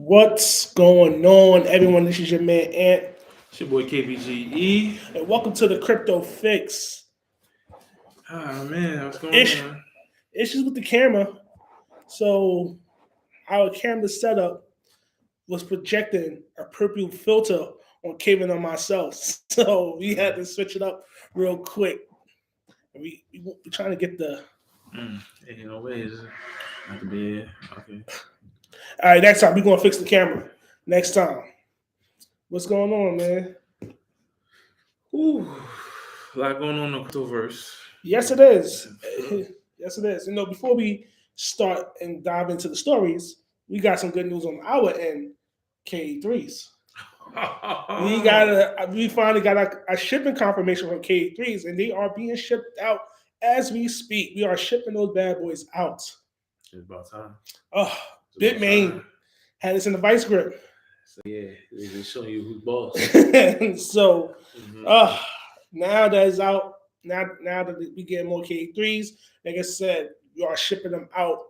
What's going on, everyone? This is your man Ant, It's your boy KPGE. and welcome to the Crypto Fix. Ah man, what's going Ish, on? issues with the camera. So our camera setup was projecting a purple filter on Kevin and myself, so we had to switch it up real quick. We trying to get the. Ain't no way is not to be okay. All right, next time we're gonna fix the camera. Next time, what's going on, man? Ooh, a lot going on in the cryptoverse. Yes, it is. Yes, it is. Before we start and dive into the stories, we got some good news on our end. K3s. We finally got a shipping confirmation from K3s, and they are being shipped out as we speak. We are shipping those bad boys out. It's about time. Oh, Bitmain had us in the vice grip. So yeah, they're just showing you who's boss. So, now that it's out, now that we get more K3s, like I said, we are shipping them out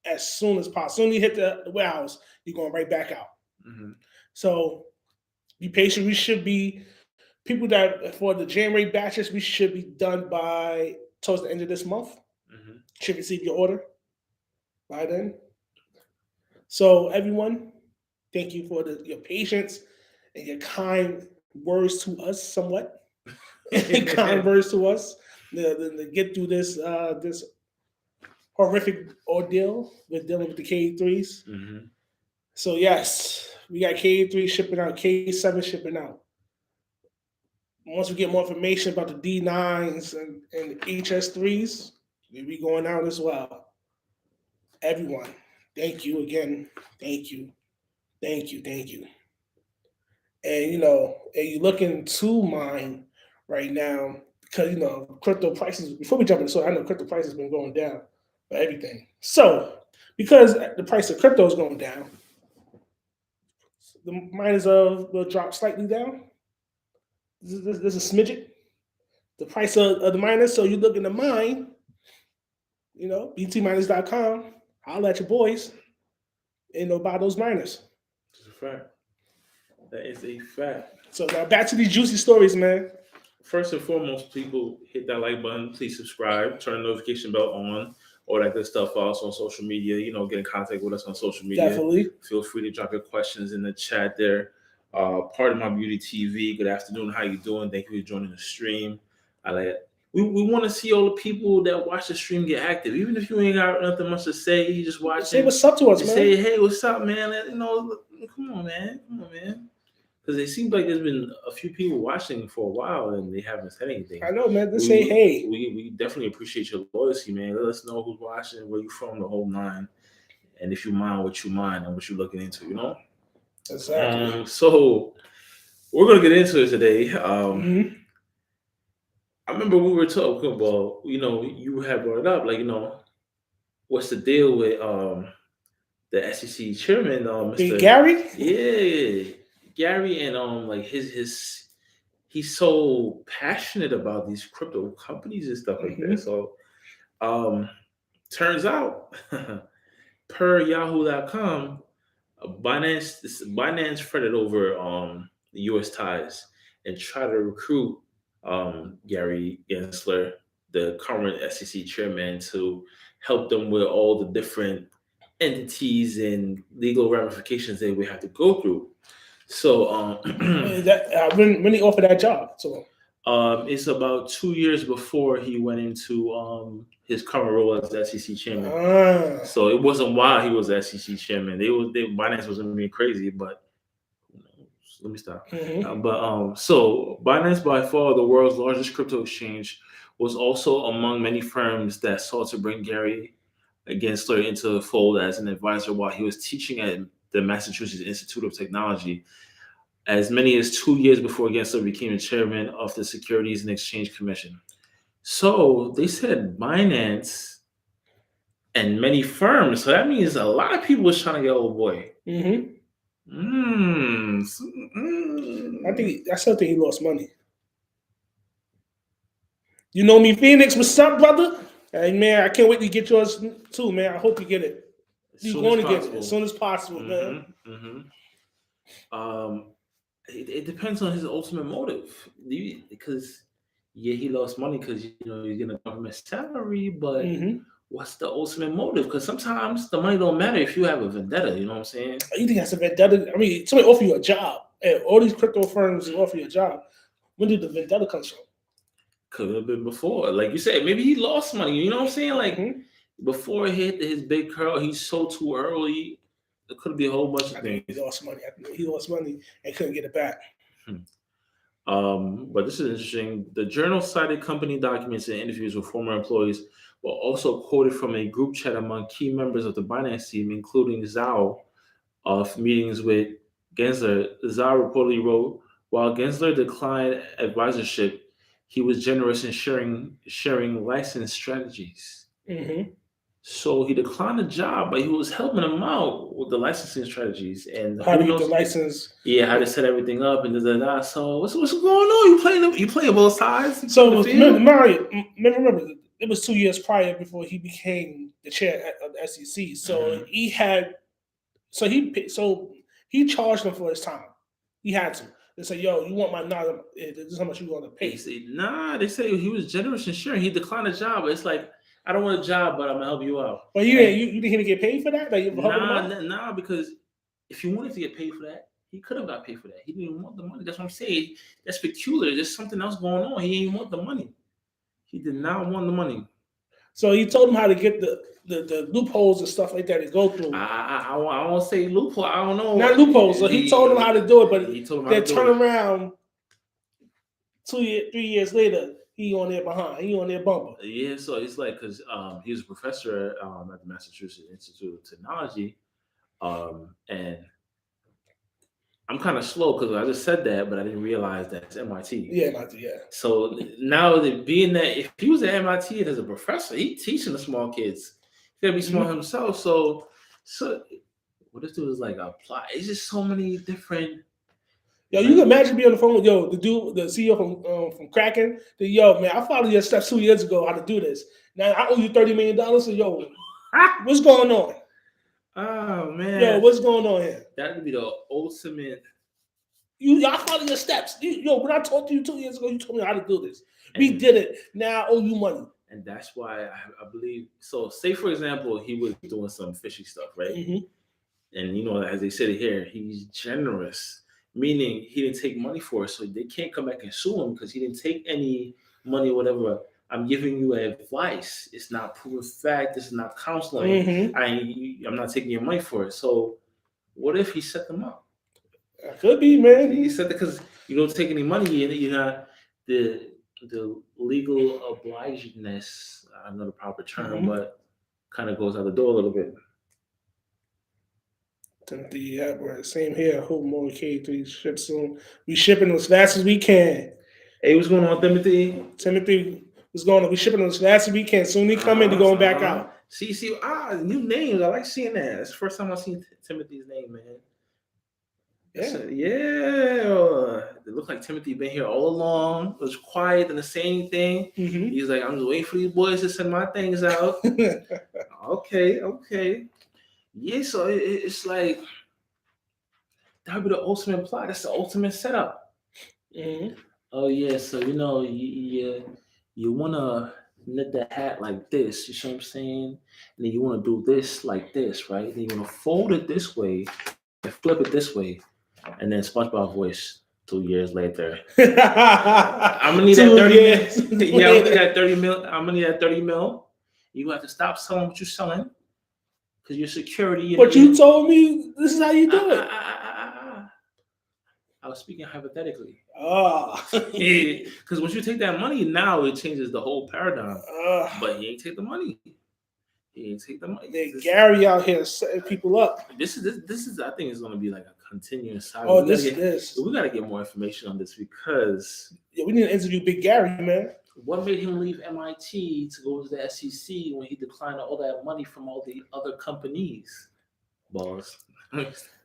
as soon as possible. As soon as you hit the warehouse, you're going right back out. So be patient. We should be people that for the January batches, we should be done by towards the end of this month. Should receive your order by then. So everyone, thank you for your patience and your kind words to us, somewhat. Kind words to us to get through this this horrific ordeal with dealing with the K3s. So yes, we got K3 shipping out, K7 shipping out. Once we get more information about the D9s and HS3s, we'll be going out as well. Everyone, thank you again. Thank you. Thank you. Thank you. And you're looking to mine right now because crypto prices. Before we jump into the story, I know crypto prices been going down for everything. So because the price of crypto is going down, the miners will drop slightly down. There's a smidget. The price of the miners. So you look in the mine, btminers.com. Holla at your boys and buy those miners. It's a fact. That is a fact. So now back to these juicy stories, man. First and foremost, people hit that like button. Please subscribe. Turn the notification bell on. All that good stuff. Follow us on social media. Get in contact with us on social media. Definitely. Feel free to drop your questions in the chat there. Part of my beauty TV. Good afternoon. How you doing? Thank you for joining the stream. I like it. We want to see all the people that watch the stream get active. Even if you ain't got nothing much to say, you just watch. Say what's up to us, man. Say, hey, what's up, man? Come on, man. Because it seems like there's been a few people watching for a while and they haven't said anything. I know, man. Just say hey. We definitely appreciate your loyalty, man. Let us know who's watching, where you from, the whole nine, and if you mind what you mind and what you're looking into, Exactly. So we're gonna get into it today. I remember we were talking about, you had brought it up, like, what's the deal with the SEC chairman, Mr. Gary? Yeah. Gary and like he's so passionate about these crypto companies and stuff like that. So turns out per yahoo.com, Binance fretted over the US ties and tried to recruit Gary Gensler, the current SEC chairman, to help them with all the different entities and legal ramifications they would have to go through. So when he offered that job, so it's about 2 years before he went into his current role as the SEC chairman. So it wasn't while he was the SEC chairman. Binance wasn't being crazy, but let me stop. So Binance, by far the world's largest crypto exchange, was also among many firms that sought to bring Gary Gensler into the fold as an advisor while he was teaching at the Massachusetts Institute of Technology, as many as 2 years before Gensler became the chairman of the Securities and Exchange Commission. So they said Binance and many firms. So that means a lot of people was trying to get old boy. I still think he lost money. You know me, Phoenix. What's up, brother? Hey, man, I can't wait to get yours too, man. I hope you get it. He's going to get it as soon as possible, man. It depends on his ultimate motive, because he lost money because he's getting a government salary, but what's the ultimate motive? Because sometimes the money don't matter if you have a vendetta. You know what I'm saying? You think that's a vendetta? I mean, somebody offer you a job, and all these crypto firms offer you a job. When did the vendetta come from? Could have been before, like you said. Maybe he lost money. You know what I'm saying? Like before he hit his big curl, he sold too early. It could be a whole bunch of things. He lost money. He lost money and couldn't get it back. But this is interesting. The journal cited company documents and interviews with former employees, were also quoted from a group chat among key members of the Binance team, including Zhao, of meetings with Gensler. Zhao reportedly wrote, while Gensler declined advisorship, he was generous in sharing license strategies. So he declined the job, but he was helping him out with the licensing strategies and how to get the license. Yeah, how to set everything up and da. So what's going on? You playing both sides? So remember, it was 2 years prior before he became the chair of the SEC. So he charged him for his time. He had to. They say, "Yo, you want my knowledge? This is how much you want to pay." They say he was generous in sharing. He declined a job. It's like, I don't want a job, but I'm gonna help you out. But you didn't get paid for that? Like, nah, because if you wanted to get paid for that, he could have got paid for that. He didn't want the money. That's what I'm saying. That's peculiar. There's something else going on. He didn't want the money. He did not want the money. So he told him how to get the loopholes and stuff like that to go through. I won't say loophole. I don't know. Not loopholes. So he told him how to do it, but he told him they turn around 3 years later. He on there behind. He on there bumper. Yeah, so it's like, because he was a professor at the Massachusetts Institute of Technology, and I'm kind of slow because I just said that, but I didn't realize that it's MIT. Yeah, MIT, yeah. So now being that if he was at MIT as a professor, he's teaching the small kids. He gotta be smart himself. So what this dude is like apply. It's just so many different. Yo, you can imagine being on the phone with the dude, the CEO from Kraken. Yo, man, I followed your steps 2 years ago how to do this. Now I owe you $30 million. So yo, what's going on? Oh man, yo, what's going on here? That would be the ultimate. I followed your steps. When I talked to you 2 years ago, you told me how to do this. We did it. Now I owe you money. And that's why I believe. So, say for example, he was doing some fishy stuff, right? And as they said here, he's generous, meaning he didn't take money for it, so they can't come back and sue him because he didn't take any money, whatever. I'm giving you advice. It's not proven fact. This is not counseling. I'm not taking your money for it. So, what if he set them up? Could be, man. He said that because you don't take any money, you're not the legal obligingness. I don't know the proper term, but kind of goes out the door a little bit. Timothy, same here. Hope more K3 ship soon. We shipping as fast as we can. Hey, what's going on, Timothy? Timothy, what's going on? We shipping as fast as we can. Soon he come in, he going back out. See, new names. I like seeing that. That's the first time I've seen Timothy's name, man. Yeah. It looked like Timothy been here all along. Was quiet and the same thing. He's like, I'm just waiting for these boys to send my things out. Okay. Yeah, so it's like that would be the ultimate plot. That's the ultimate setup. Oh yeah, so you wanna knit the hat like this, you know what I'm saying? And then you wanna do this like this, right? Then you wanna fold it this way and flip it this way. And then SpongeBob voice 2 years later. I'm gonna need that 30 mil. Yeah, I'm gonna need that 30 mil. I'm gonna need that 30 mil. You have to stop selling what you're selling because your security. But you told me this is how you do it. I was speaking hypothetically. Because once you take that money, now it changes the whole paradigm. But he ain't take the money. Gary out here setting people up. This is. I think it's going to be like a continuous saga. We got to get more information on this because we need to interview Big Gary, man. What made him leave MIT to go to the SEC when he declined all that money from all the other companies? Boss.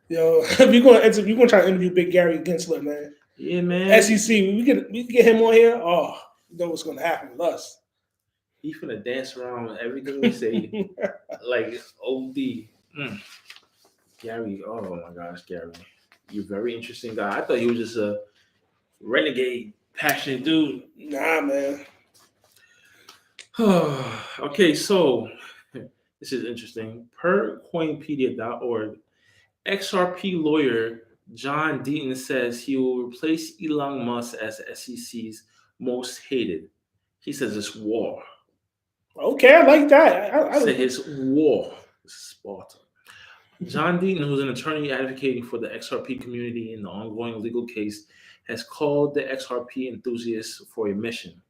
Yo, if you're gonna try to interview Big Gary Gensler, man. Yeah, man. SEC, we get him on here. Oh, you know what's gonna happen with us. He finna dance around with everything we say, like OD. Gary, oh my gosh, Gary, you're a very interesting guy. I thought he was just a renegade, passionate dude. Nah, man. Okay, so this is interesting. Per Coinpedia.org, XRP lawyer John Deaton says he will replace Elon Musk as SEC's most hated. He says it's war. Okay, I like that. I Say it's war. Sparta. John Deaton, who's an attorney advocating for the XRP community in the ongoing legal case, has called the XRP enthusiasts for a mission.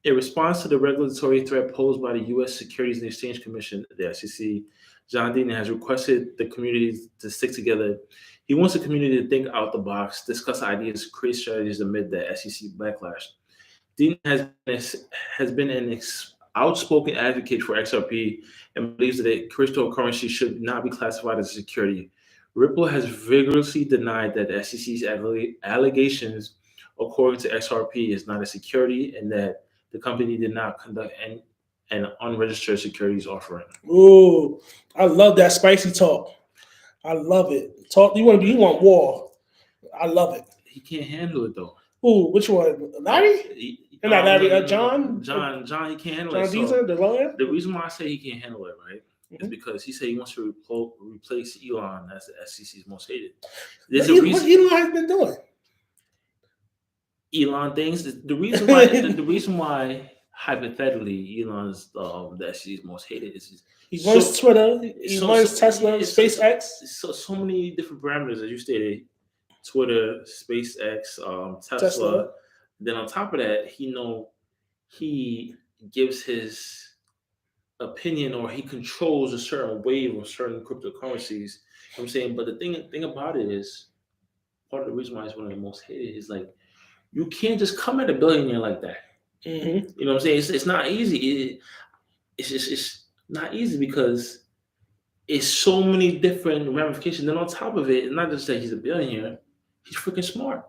In response to the regulatory threat posed by the U.S. Securities and Exchange Commission, the SEC, John Deaton has requested the community to stick together. He wants the community to think out the box, discuss ideas, create strategies amid the SEC backlash. Deaton has been an outspoken advocate for XRP and believes that cryptocurrency should not be classified as a security. Ripple has vigorously denied that the SEC's allegations, according to XRP, is not a security and that the company did not conduct an unregistered securities offering. Ooh, I love that spicy talk. I love it. Talk. You want war. I love it. He can't handle it though. Ooh, which one? Larry? Not Larry. John. John. He can't handle John it. Deaton, the lawyer. The reason why I say he can't handle it, right, is because he said he wants to replace Elon as the SEC's most hated. There's a reason. What Elon has been doing? Elon things. The reason why. the reason why hypothetically Elon's the SEC's most hated is he runs Twitter. He runs Tesla, SpaceX. So many different parameters, as you stated. Twitter, SpaceX, Tesla. Then on top of that, he gives his opinion or he controls a certain wave of certain cryptocurrencies. You know what I'm saying? But the thing about it is, part of the reason why it's one of the most hated is like, you can't just come at a billionaire like that. Mm-hmm. You know what I'm saying? It's not easy. It's not easy because it's so many different ramifications. Then on top of it, not just that he's a billionaire, he's freaking smart.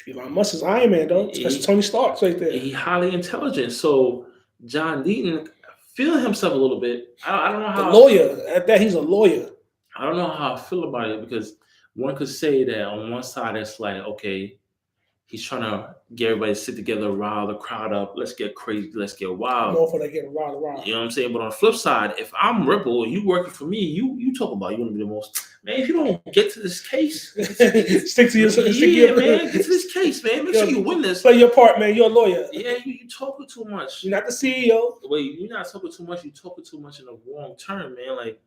Elon Musk is Iron Man, though. That's Tony Stark's right there. He's highly intelligent. So John Deaton feeling himself a little bit. I don't know how. A lawyer. At that, he's a lawyer. I don't know how I feel about it because one could say that on one side it's like, okay, he's trying to get everybody to sit together, rile the crowd up. Let's get crazy. Let's get wild. More for that getting wild. You know what I'm saying? But on the flip side, if I'm Ripple and you working for me, you talk about you want to be the most. Man, if you don't get to this case, stick to your man. Get to this case, man. Make sure you win this. Play your part, man. You're a lawyer. Yeah, you talking too much. You're not the CEO. Wait, you're not talking too much. You're talking too much in the wrong term, man. Like,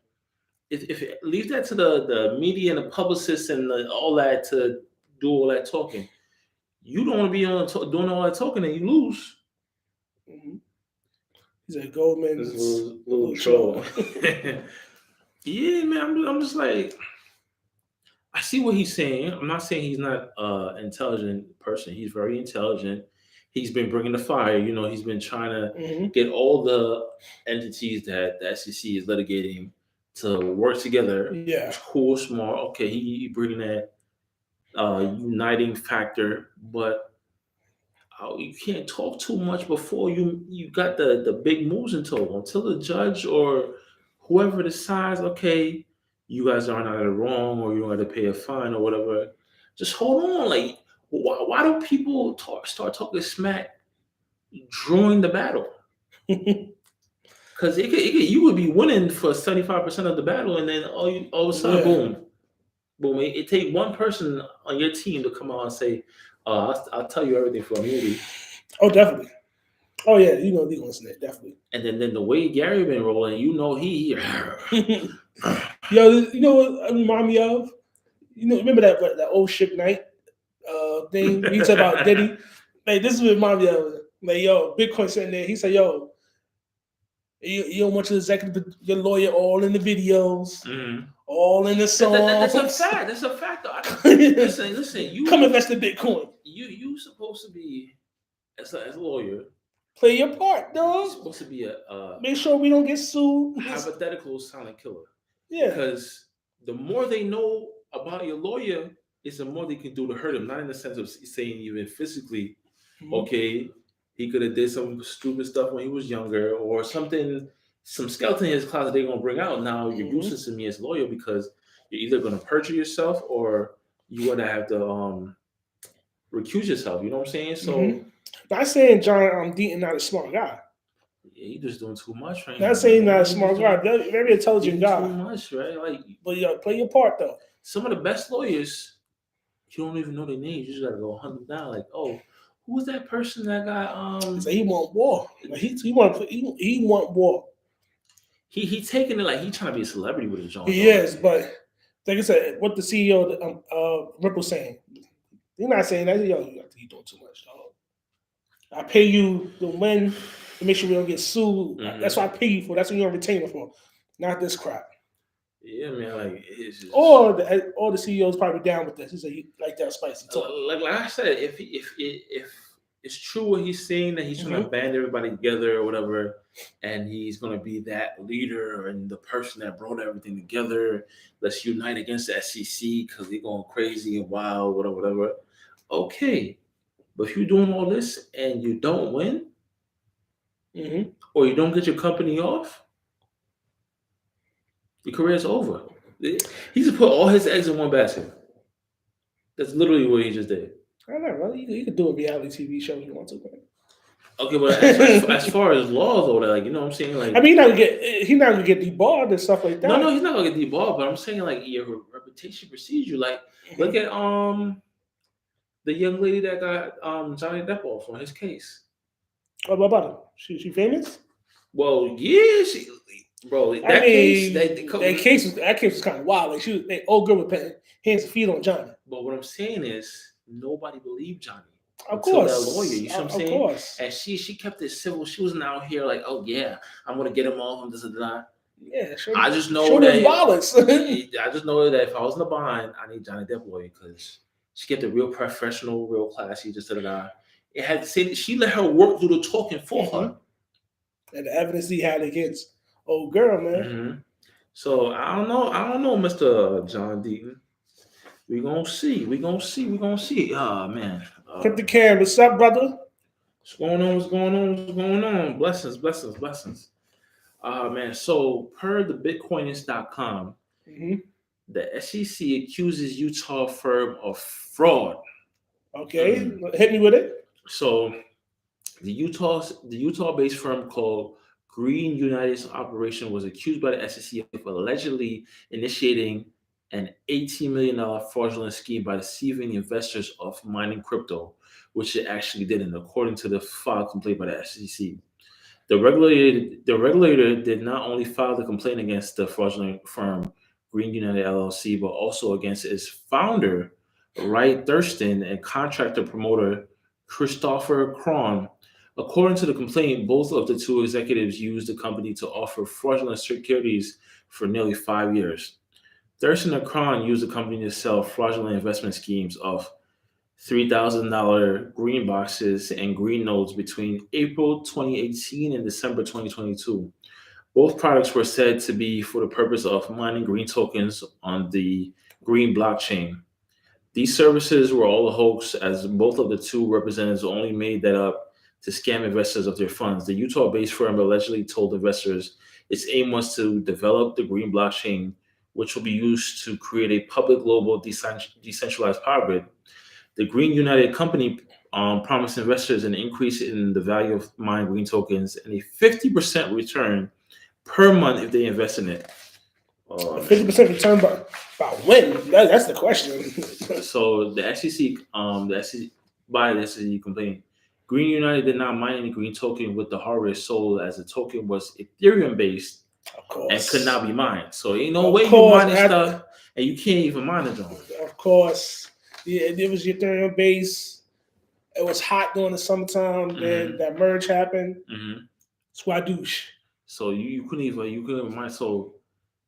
if it, leave that to the media and the publicists and all that to do all that talking. You don't want to be on doing all that talking and you lose. Mm-hmm. He's a Goldman's little troll. Yeah, man. I'm just like, I see what he's saying. I'm not saying he's not an intelligent person. He's very intelligent. He's been bringing the fire. You know, he's been trying to get all the entities that the SEC is litigating to work together. Yeah, it's cool, smart. Okay, he bringing that uniting factor, but you can't talk too much before you got the big moves in tow. Until the judge or whoever decides, okay, you guys are not wrong or you don't have to pay a fine or whatever, just hold on. Like, why do people start talking smack during the battle? Because you would be winning for 75% of the battle, and then all of a sudden, boom. It take one person on your team to come out and say, I'll tell you everything for immunity. Oh, definitely. Oh, yeah, you know they're going to snap, definitely. And then the way Gary been rolling, you know he Yo, you know what I remind me of? You know, remember that old Ship Night thing? We talk about Diddy. Like, this is what remind me of. Like, yo, Bitcoin sitting there. He said, yo, you don't want your executive, your lawyer all in the videos, all in the songs. That's a fact. That's a fact. Listen. You come invest in Bitcoin. You supposed to be as a lawyer. Play your part, dog. You're supposed to be a make sure we don't get sued. Hypothetical silent killer. Yeah. Because the more they know about your lawyer, is the more they can do to hurt him. Not in the sense of saying even physically, okay, he could have did some stupid stuff when he was younger or something some skeleton in his closet they're gonna bring out. Now you're useless to me as a lawyer because you're either gonna perjure yourself or you're gonna have to recuse yourself. You know what I'm saying? So not saying John Deaton not a smart guy. Yeah, he just doing too much right now. Not saying not a smart guy, very intelligent guy. Too much, right? Like, but play your part though. Some of the best lawyers, you don't even know their names. You just gotta go hunt them down. Like, oh, who was that person that got? So he want war. Like he want war. He taking it like he trying to be a celebrity with his own. He is, but like I said, what the CEO Ripple saying, they're not saying that. Yo, you doing too much. I pay you to win to make sure we don't get sued. That's what I pay you for. That's what you're on retainer for, not this crap. Yeah, man. Like, it's just... or the CEO's probably down with this. He said, like that spicy talk. Like I said, if it's true what he's saying that he's trying to band everybody together or whatever, and he's going to be that leader and the person that brought everything together, let's unite against the SEC because they're going crazy and wild, whatever. Okay, but if you're doing all this and you don't win, or you don't get your company off, your career's over. He just put all his eggs in one basket. That's literally what he just did. I don't know, bro. You could do a reality TV show if you want to. Man. Okay, but as far as law though, like, you know what I'm saying? Like, I mean, he's not gonna get debarred and stuff like that. No, he's not gonna get debarred, but I'm saying like your reputation precedes you. Like, look at the young lady that got Johnny Depp off on his case. What about her? She famous? Well, yeah, that case was kind of wild. Like they old girl with hands and feet on Johnny. But what I'm saying is nobody believed Johnny. Of course, that lawyer. You see what I'm saying? Course. And she kept it civil. She wasn't out here like, oh yeah, I'm gonna get him off and this and that. Yeah, sure. I just know that violence. I just know that if I was in a bind, I need Johnny Depp lawyer because she kept it real professional, real classy. Just to the guy, it had to say she let her work through the talking for her, and the evidence he had against old girl, man. So I don't know, Mr. John Deaton. We gonna see. Oh man. Put the camera. What's up, brother? What's going on? Blessings. Man. So per the Bitcoinist.com, the SEC accuses Utah firm of fraud. Okay, hit me with it. So the Utah-based firm called Green United's operation was accused by the SEC of allegedly initiating an $18 million fraudulent scheme by deceiving investors of mining crypto, which it actually didn't, according to the file complaint by the SEC. The regulator did not only file the complaint against the fraudulent firm Green United LLC, but also against its founder, Wright Thurston, and contractor promoter Christopher Cron. According to the complaint, both of the two executives used the company to offer fraudulent securities for nearly 5 years. Thurston and Cron used the company to sell fraudulent investment schemes of $3,000 green boxes and green notes between April 2018 and December 2022. Both products were said to be for the purpose of mining green tokens on the green blockchain. These services were all a hoax, as both of the two representatives only made that up to scam investors of their funds. The Utah-based firm allegedly told investors its aim was to develop the green blockchain, which will be used to create a public global decentralized power grid. The Green United company promised investors an increase in the value of mined green tokens and a 50% return per month if they invest in it. 50% return by when? That's the question. So the SEC by the SEC complaint, Green United did not mine any green token with the hardware sold, as the token was Ethereum based and could not be mined. So ain't no way you mining stuff and you can't even mine it. Of course. Yeah, it was Ethereum base. It was hot during the summertime. Then that merge happened. Squadouche. So you couldn't even mine. So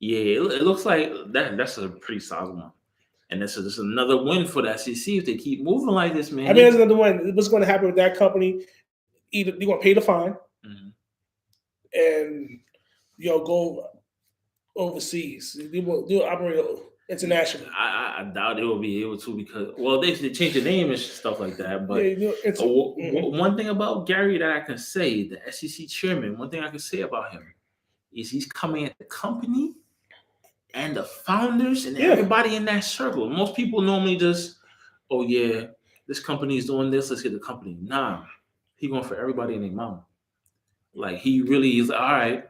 yeah, it looks like that's a pretty solid one. And this is another win for the SEC if they keep moving like this, man. I mean, there's another one. What's going to happen with that company? Either they're going to pay the fine and go overseas. They'll operate internationally. I doubt they will be able to because they changed the name and stuff like that. But one thing about Gary that I can say, the SEC chairman, one thing I can say about him is he's coming at the company and the founders and everybody in that circle. Most people normally just, oh yeah, this company is doing this, let's get the company. Nah, he going for everybody in their mouth. Like he really is, all right,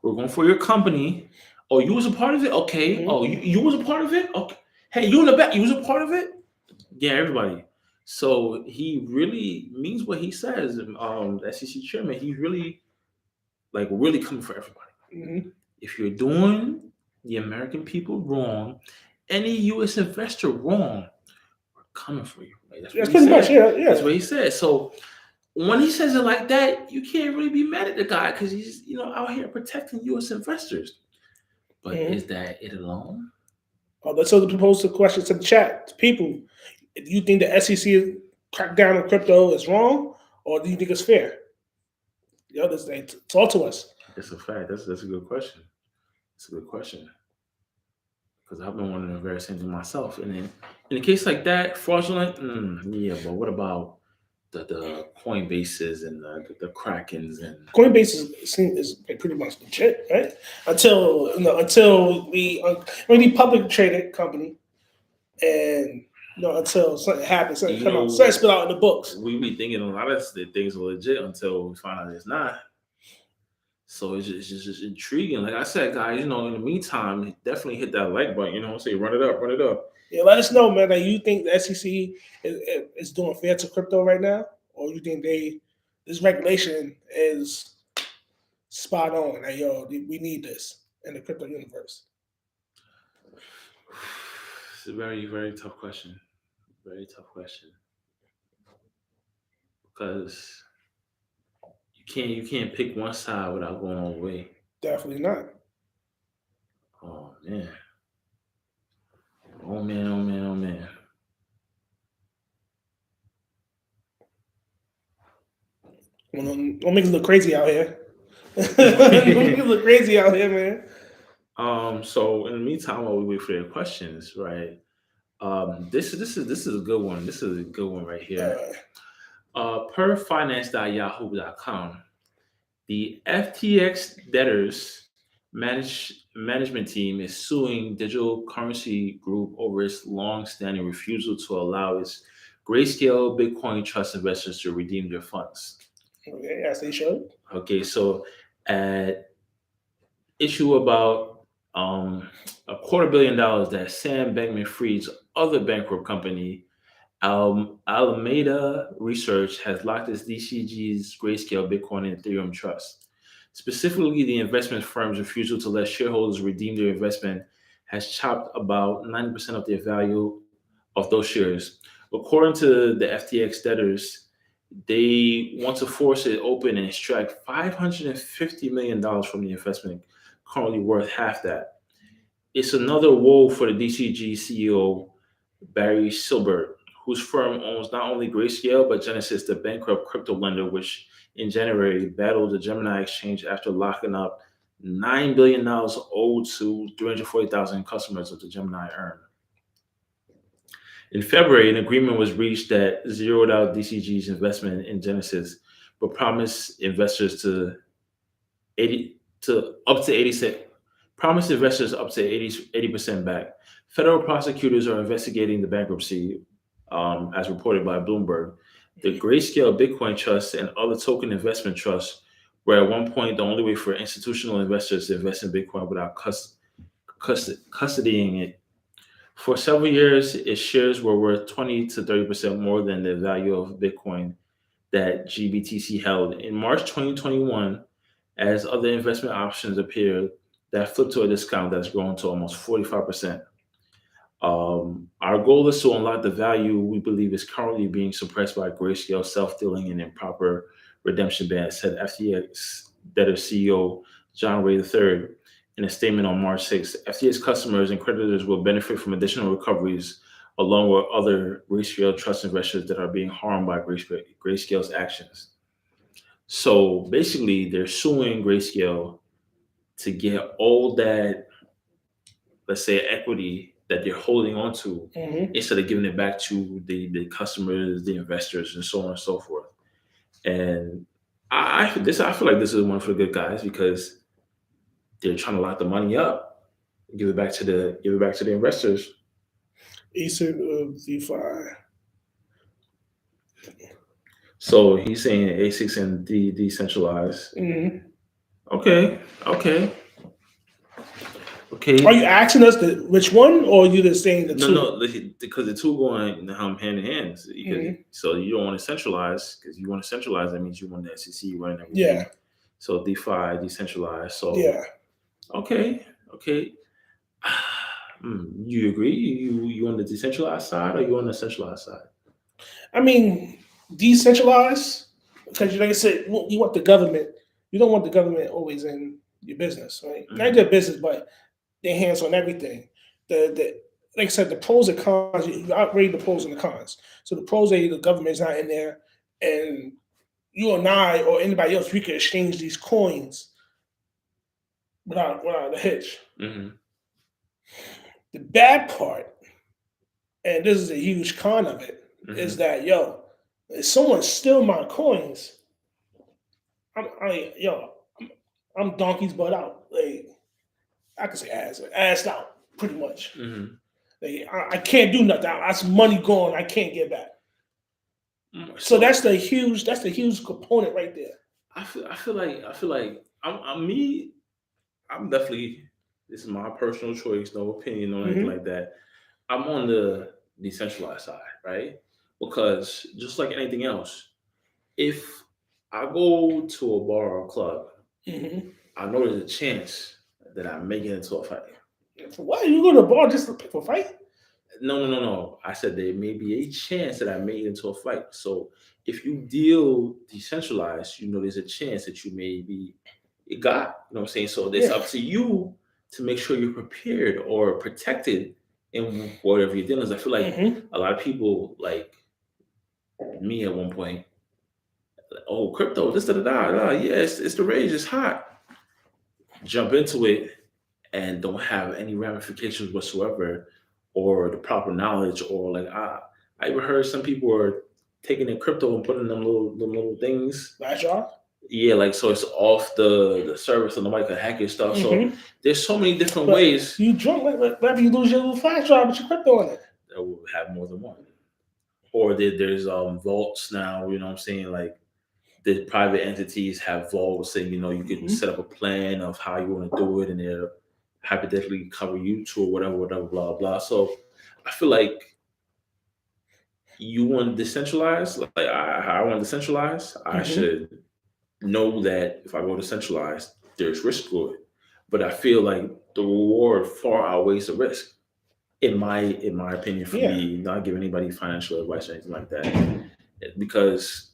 we're going for your company. Oh, you was a part of it? Okay. Oh, you was a part of it? Okay. Hey, you in the back, you was a part of it? Yeah, everybody. So he really means what he says. The SEC chairman, he's really coming for everybody. If you're doing the American people wrong, any U.S. investor wrong, we're coming for you. Like, that's pretty much, yeah. That's what he said. So when he says it like that, you can't really be mad at the guy because he's out here protecting U.S. investors. But is that it alone? Oh, let's pose the question to the chat, to people. Do you think the SEC crackdown on crypto is wrong, or do you think it's fair? Talk to us. It's a fact. That's a good question. It's a good question. Because I've been wondering the very same thing myself. And then in a case like that, fraudulent, yeah, but what about the Coinbases and the Krakens and Coinbase is pretty much legit, right? Until we public traded company, and until something happens, something spit out in the books. We be thinking a lot of things are legit until we find out it's not. So it's just intriguing. Like I said, guys, in the meantime, definitely hit that like button. Say run it up. Yeah, let us know, man. That you think the SEC is doing fair to crypto right now, or you think this regulation is spot on? Like, we need this in the crypto universe. It's a very, very tough question. Very tough question. Because you can't pick one side without going all the way. Definitely not. Oh man. Oh man. Don't make it look crazy out here. Don't make it look crazy out here, man. So in the meantime, while we wait for your questions, right? This is a good one. This is a good one right here. Per finance.yahoo.com, the FTX debtors management team is suing Digital Currency Group over its long-standing refusal to allow its Grayscale Bitcoin Trust investors to redeem their funds. Okay, as they should. Okay, so at issue about $250 million that Sam Bankman-Fried's other bankrupt company, Alameda Research, has locked its DCG's Grayscale Bitcoin and Ethereum Trust. Specifically, the investment firm's refusal to let shareholders redeem their investment has chopped about 90% of the value of those shares. According to the FTX debtors, they want to force it open and extract $550 million from the investment, currently worth half that. It's another woe for the DCG CEO, Barry Silbert, whose firm owns not only Grayscale, but Genesis, the bankrupt crypto lender, which in January battled the Gemini exchange after locking up $9 billion owed to 340,000 customers of the Gemini earn. In February, an agreement was reached that zeroed out DCG's investment in Genesis, but promised investors up to 80% back. Federal prosecutors are investigating the bankruptcy, as reported by Bloomberg. The Grayscale Bitcoin Trust and other token investment trusts were at one point the only way for institutional investors to invest in Bitcoin without custodying it. For several years, its shares were worth 20 to 30% more than the value of Bitcoin that GBTC held. In March 2021, as other investment options appeared, that flipped to a discount that's grown to almost 45%. Our goal is to unlock the value we believe is currently being suppressed by Grayscale self-dealing and improper redemption bans, said FTX debtor CEO John Ray III in a statement on March 6th. FTX customers and creditors will benefit from additional recoveries along with other Grayscale trust investors that are being harmed by Grayscale's actions. So basically, they're suing Grayscale to get all that, let's say, equity that they're holding on to, instead of giving it back to the customers, the investors, and so on and so forth. And I feel like this is one for the good guys, because they're trying to lock the money up, give it back to the investors. ASIC DeFi. So he's saying ASICs and decentralized. Mm-hmm. Okay. Are you asking us which one, or are you just saying the two? No, because the two going hand in hand. So you don't want to centralize, because you want to centralize. That means you want the SEC running everything. Yeah. So DeFi, decentralized. So yeah. Okay. You agree? You on the decentralized side, or you on the centralized side? I mean, decentralized, because like I said, you want the government. You don't want the government always in your business, right? Mm-hmm. Not your business, but their hands on everything. The like I said, the pros and cons. You outweigh the pros and the cons. So the pros are the government's not in there, and you and I or anybody else, we can exchange these coins without a hitch. Mm-hmm. The bad part, and this is a huge con of it, is that if someone steal my coins, I'm donkey's butt out. Like, I can say ass out, pretty much. Mm-hmm. Like, I can't do nothing. That's money gone. I can't get back. So that's the huge component right there. I feel like I'm definitely, this is my personal choice, no opinion or anything like that. I'm on the decentralized side, right? Because just like anything else, if I go to a bar or a club, I know there's a chance that I may get into a fight. Why you go to a bar just to pick a fight? No. I said there may be a chance that I may get into a fight. So if you deal decentralized, there's a chance that you may be got. You know what I'm saying? So it's up to you to make sure you're prepared or protected in whatever you're dealing with. I feel like a lot of people, like me at one point, oh, crypto, this, it's the rage, it's hot. Jump into it and don't have any ramifications whatsoever, or the proper knowledge, or like I even heard some people are taking in crypto and putting them little things. Flash off? Yeah, like, so it's off the service and nobody can hack your stuff. So there's so many different ways. You drunk, whenever you lose your little flash drive with your crypto in it. That will have more than one. Or there's vaults now, you know what I'm saying? Like, the private entities have vaults, and you can set up a plan of how you want to do it, and they'll hypothetically cover you to, or whatever, blah blah. So I feel like you want to decentralize. Like I want to decentralize. I should know that if I go to centralized, there's risk to it. But I feel like the reward far outweighs the risk, in my opinion. For me, not giving anybody financial advice or anything like that, because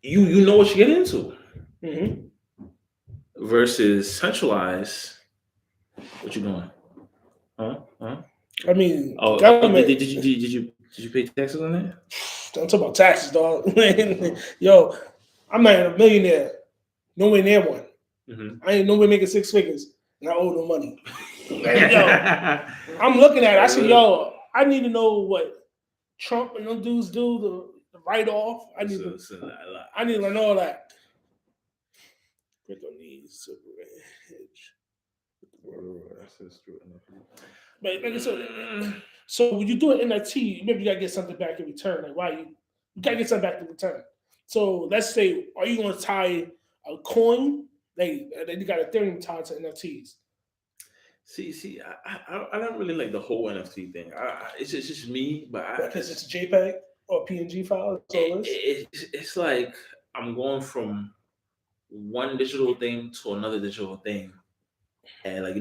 you know what you get into. Versus centralized. What you doing? Huh? I mean, government. Did you pay taxes on that? Don't talk about taxes, dog. Yo, I'm not a millionaire. Nowhere near one. I ain't nowhere making 6 figures, and I owe no money. I'm looking at it. I said, I need to know what Trump and them dudes do the write off. I need to know all that. Crypto needs to hedge. But like I said, so when you do an NFT, maybe you gotta get something back in return. Like, why you gotta get something back in return? So let's say, are you gonna tie a coin? Then you got Ethereum tied to NFTs. See, I don't really like the whole NFT thing. It's just me, but because it's a JPEG or PNG file. It's like I'm going from one digital thing to another digital thing, and like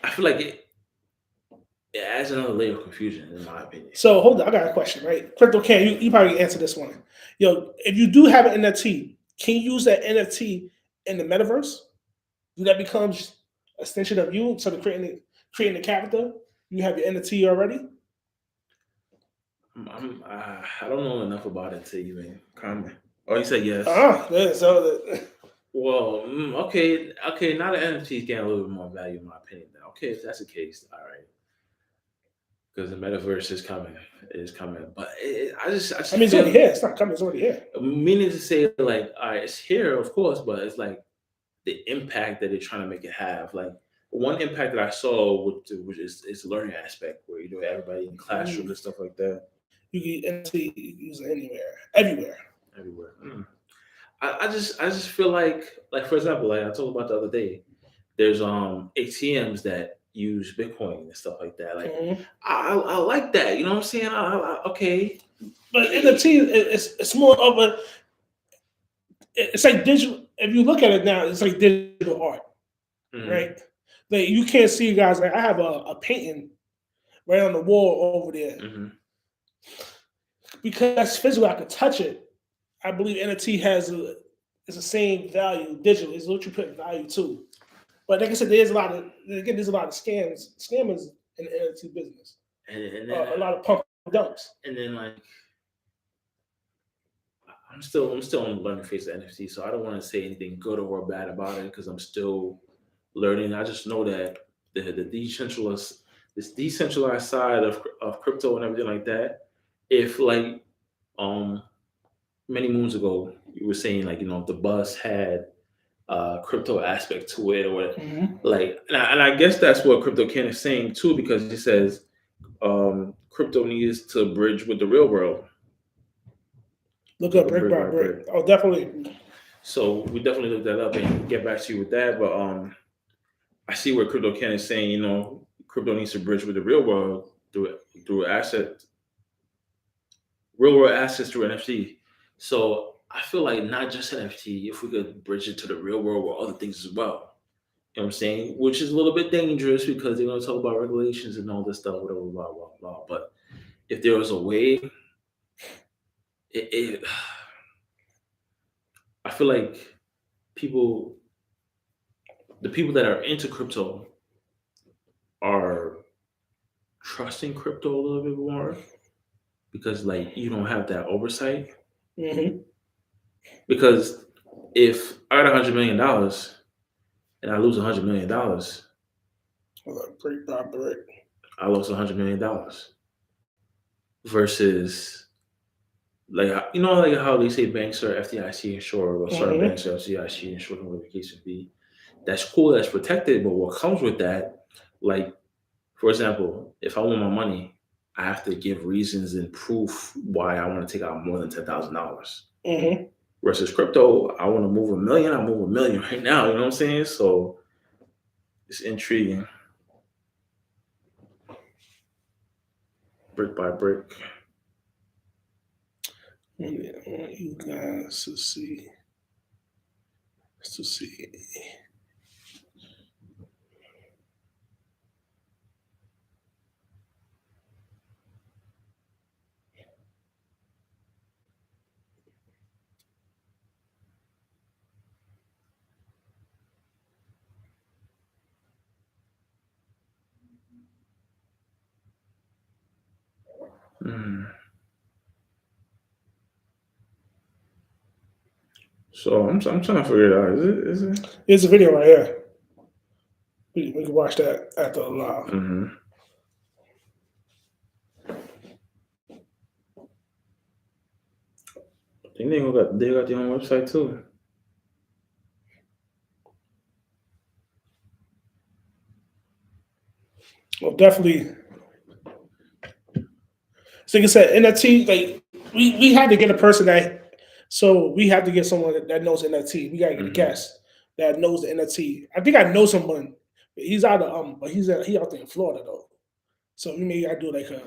I feel like it adds another layer of confusion, in my opinion. So hold on, I got a question, right? Crypto Can, you probably answer this one. If you do have an NFT, can you use that NFT in the metaverse? Do that becomes an extension of you? So creating the character, you have your NFT already? I don't know enough about it to even comment. Oh, you said yes. Well, okay. Now the NFTs getting a little bit more value, in my opinion. Okay, if that's the case, all right. because the metaverse is coming. It is coming, but I just I mean, it's already here. It's not coming. It's already here. Meaning to say, like, all right, it's here, of course, but it's like the impact that they're trying to make it have. Like one impact that I saw, which is the learning aspect, where everybody in classrooms and stuff like that. You can use it anywhere, everywhere. I just feel like for example, like I talked about the other day, there's ATMs that use Bitcoin and stuff like that. Like I like that. You know what I'm saying? Okay. But NFT, it's more of a. It's like digital. If you look at it now, it's like digital art, right? Like you can't see guys. Like I have a painting right on the wall over there. Because that's physical, I could touch it. I believe NFT it's the same value digital. It's what you put value to. But like I said, there's a lot of scammers in the NFT business, and then, a lot of pump dumps. And then like I'm still on the learning phase of NFT, so I don't want to say anything good or bad about it because I'm still learning. I just know that the decentralized side of crypto and everything like that. If like many moons ago you were saying like the bus had crypto aspect to it or whatever. Like and I guess that's what Crypto Ken is saying too, because he says crypto needs to bridge with the real world. Look up brick by brick. Oh, definitely. So we definitely look that up and get back to you with that. But I see where Crypto Ken is saying, crypto needs to bridge with the real world through real world assets through NFT. So I feel like not just NFT, if we could bridge it to the real world or other things as well. You know what I'm saying? Which is a little bit dangerous because they're going to talk about regulations and all this stuff, whatever, blah, blah, blah. But if there was a way, I feel like the people that are into crypto are trusting crypto a little bit more because like you don't have that oversight. Because if I got $100 million and I lose $100 million, brick by brick, I lost $100 million. Versus like like how they say banks are FDIC insured or certain banks are FDIC insured, whatever the case would be. That's cool, that's protected, but what comes with that, like for example, if I want my money, I have to give reasons and proof why I want to take out more than $10,000. Versus crypto, I want to move $1 million, I move $1 million right now. You know what I'm saying? So it's intriguing. Brick by brick. I want you guys to see. So I'm trying to figure it out. Is it? It's a video right here. We can watch that after the live. I think they got their own website too. Well, definitely. So like I said, NFT, like we had to get a person we have to get someone that knows NFT. We gotta get a guest that knows the NFT. I think I know someone. He's out of but he out there in Florida though. So we may do like a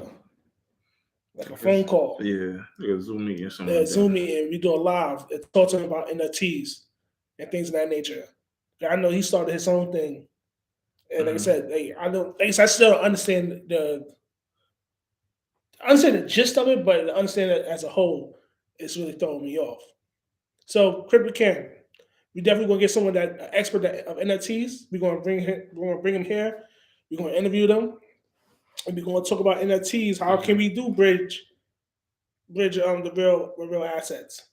phone call. Yeah, like a Zoom meeting or something. Yeah, Zoom meeting. We do a live and talk to him about NFTs and things of that nature. I know he started his own thing, and like I said, I still don't understand the gist of it, but to understand it as a whole, it's really throwing me off. So, Crypto Ken, we definitely gonna get someone that expert of NFTs. We're gonna bring him here. We're gonna interview them, and we're gonna talk about NFTs. How can we do bridge the real assets?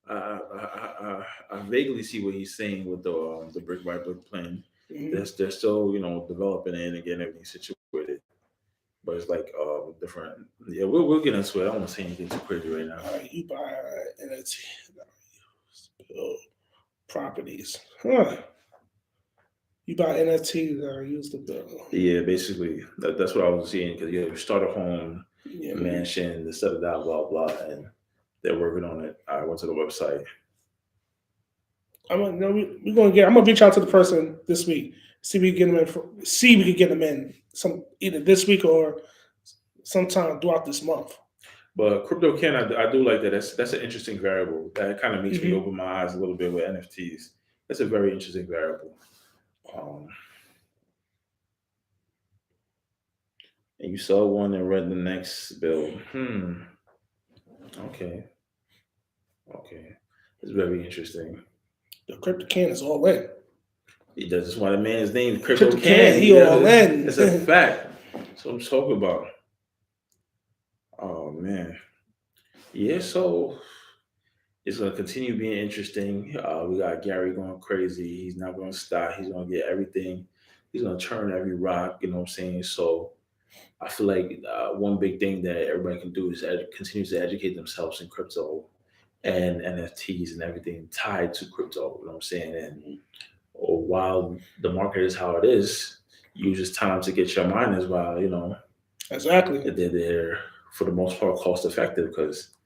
I vaguely see what he's saying with the brick by brick plan. They're still developing it and getting everything situated. But it's like different. Yeah, we'll get into it. I don't want to say anything too crazy right now. All right, you buy NFT properties, huh? You buy NFTs that are used to build. Yeah, basically that's what I was seeing because you start a home, Yeah, a mansion, to set it out, blah blah, and they're working on it. I went to the website. I'm gonna reach out to the person this week. See if we can get them in. See if we can get them in either this week or sometime throughout this month. But crypto I do like that. That's an interesting variable. That kind of makes me open my eyes a little bit with NFTs. That's a very interesting variable. And you saw one and read the next bill. Okay. It's very interesting. The crypto can is all in. That's why the man's name is Crypto Can. He all in. It's a fact. That's what I'm talking about. Oh man. Yeah, so it's gonna continue being interesting. We got Gary going crazy. He's not gonna stop. He's gonna get everything. He's gonna turn every rock. You know what I'm saying? So I feel like one big thing that everybody can do is continue to educate themselves in crypto and NFTs and everything tied to crypto. You know what I'm saying? And while the market is how it is, use this time to get your miners while, exactly. They're for the most part cost effective because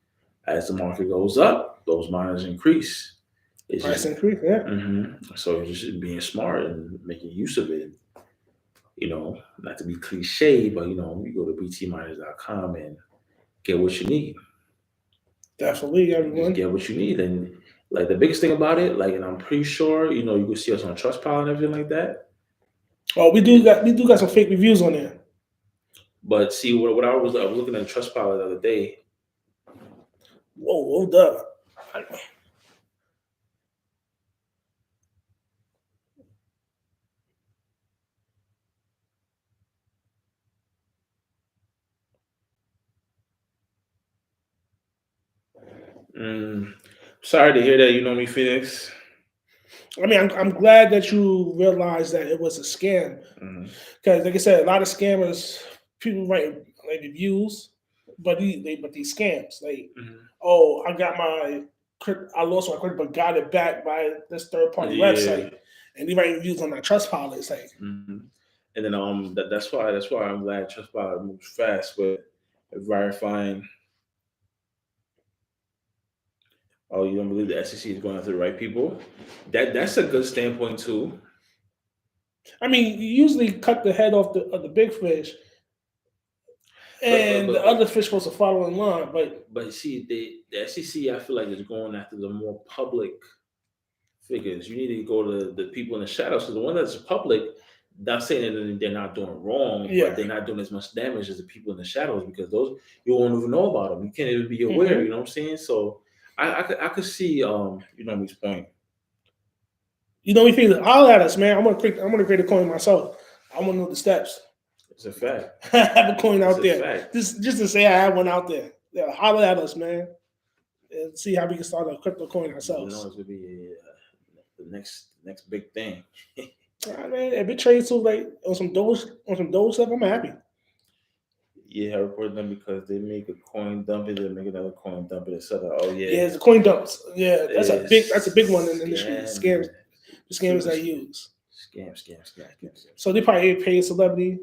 as the market goes up, those miners increase. Price increase, yeah. So it's just being smart and making use of it. Not to be cliche, but you go to btminers.com and get what you need. Definitely, everyone. Just get what you need. And like the biggest thing about it, and I'm pretty sure, you can see us on Trustpilot and everything like that. Oh, we do got some fake reviews on there. But see, what I was looking at Trustpilot the other day. Whoa, hold up. Sorry to hear that. You know me, Phoenix. I mean, I'm glad that you realized that it was a scam. Because, like I said, a lot of scammers, people write reviews, but these scams, oh, I lost my credit, but got it back by this third party website, and they write reviews on that Trustpilot. It's like, and then that's why I'm glad Trustpilot moves fast with verifying. Oh, you don't believe the SEC is going after the right people? That's a good standpoint too. I mean, you usually cut the head off the big fish, and the other fish supposed to follow in line. But see, the SEC, I feel like is going after the more public figures. You need to go to the people in the shadows. because the one that's public, not saying that they're not doing wrong, but they're not doing as much damage as the people in the shadows because those you won't even know about them. You can't even be aware. You know what I'm saying? So. I could see his point. I'll at us, man. I'm gonna create a coin myself. I want to know the steps. It's a fact. I have a coin out there. Just to say I have one out there. Yeah, holler at us, man, and see how we can start a crypto coin ourselves. It's gonna be the next big thing. I mean, if it trades to on some Doge stuff, I'm happy. Yeah, I report them because they make a coin dump it, they make another coin dump it, etc. Oh yeah. Yeah, it's a coin dumps. Yeah, that's a big one in the industry. The scammers I use. Scam. So they probably pay a celebrity.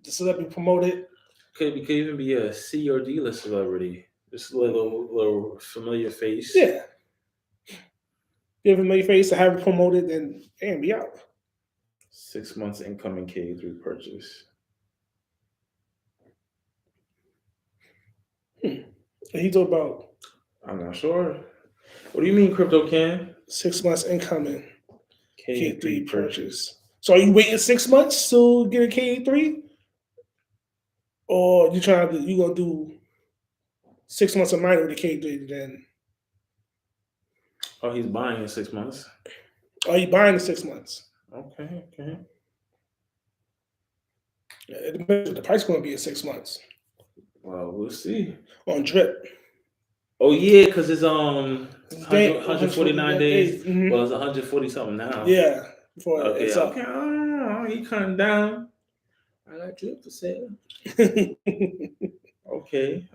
The celebrity promote it. Could even be a C or D list celebrity. Just a little familiar face. Yeah. Give him a face to have it promoted and be out. 6 months incoming K3 purchase. He talked about. I'm not sure. What do you mean, Crypto Can? 6 months incoming K3 purchase. So are you waiting 6 months to get a K3, or you gonna do 6 months of mining with a K3 then? Oh, he's buying in 6 months. Oh, you buying in 6 months? Okay. It depends what the price is going to be in 6 months. Well, we'll see. On drip. Oh yeah, because it's 149 days. Mm-hmm. Well, it's 140 something now. Yeah. Okay. He cutting down. I got drip for sale. Okay.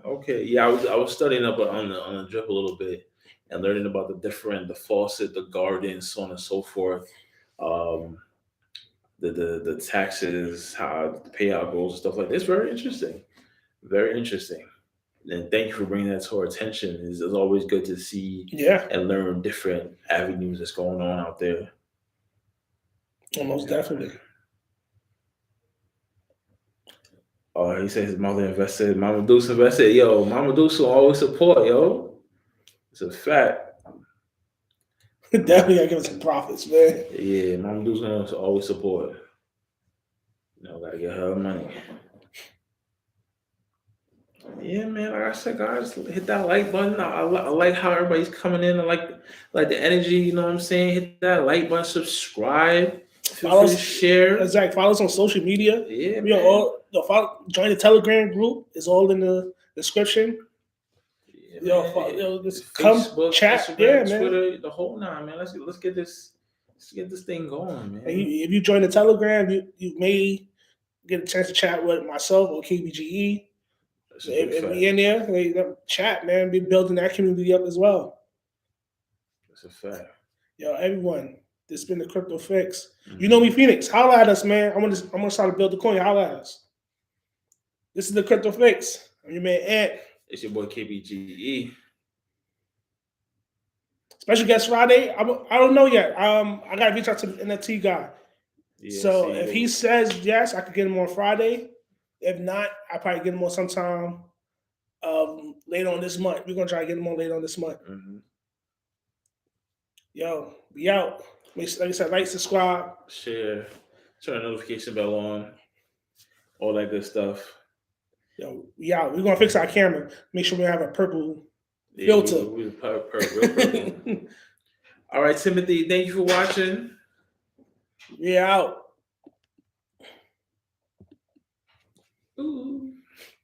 Yeah, I was studying up on the drip a little bit and learning about the faucet, the garden, so on and so forth. Um, the taxes, how the payout goes, and stuff like that. It's very interesting. Very interesting. And thank you for bringing that to our attention. It's always good to see Yeah, and learn different avenues that's going on out there. most definitely. Oh, he said his mother invested. Mama Deuce invested. Yo, Mama Deuce will always support, yo. It's a fact. Definitely gotta give us some profits, man. Yeah, Mama Deuce gonna always support. Gotta get her money. Yeah, man. Like I said, guys, hit that like button. I like how everybody's coming in. I like the energy. You know what I'm saying? Hit that like button. Subscribe. Feel free to share. Exactly. Follow us on social media. Yeah, we are all join the Telegram group. It's all in the description. Yeah, just Facebook, come chat. Instagram, Yeah, Twitter, the whole nine, man. Let's get this thing going, man. If you join the Telegram, you may get a chance to chat with myself or KPGE. If we in there, chat, man. Be building that community up as well. That's a fact. Yo, everyone, this has been the Crypto Fix. Mm-hmm. You know me, Phoenix. Holla at us, man. I'm gonna start to build the coin. Holla at us. This is the Crypto Fix. I'm your man Ant. It's your boy KPGE. Special guest Friday. I don't know yet. I gotta reach out to the NFT guy. Yeah, so if he says yes, I could get him on Friday. If not, I'll probably get him on sometime later on this month. We're gonna try to get him on later on this month. Mm-hmm. Yo, we out. Like I said, like, subscribe, share, turn the notification bell on, all that good stuff. Yo, we out. We're gonna fix our camera. Make sure we have a purple filter. Real purple. All right, Timothy. Thank you for watching. We out. Ooh.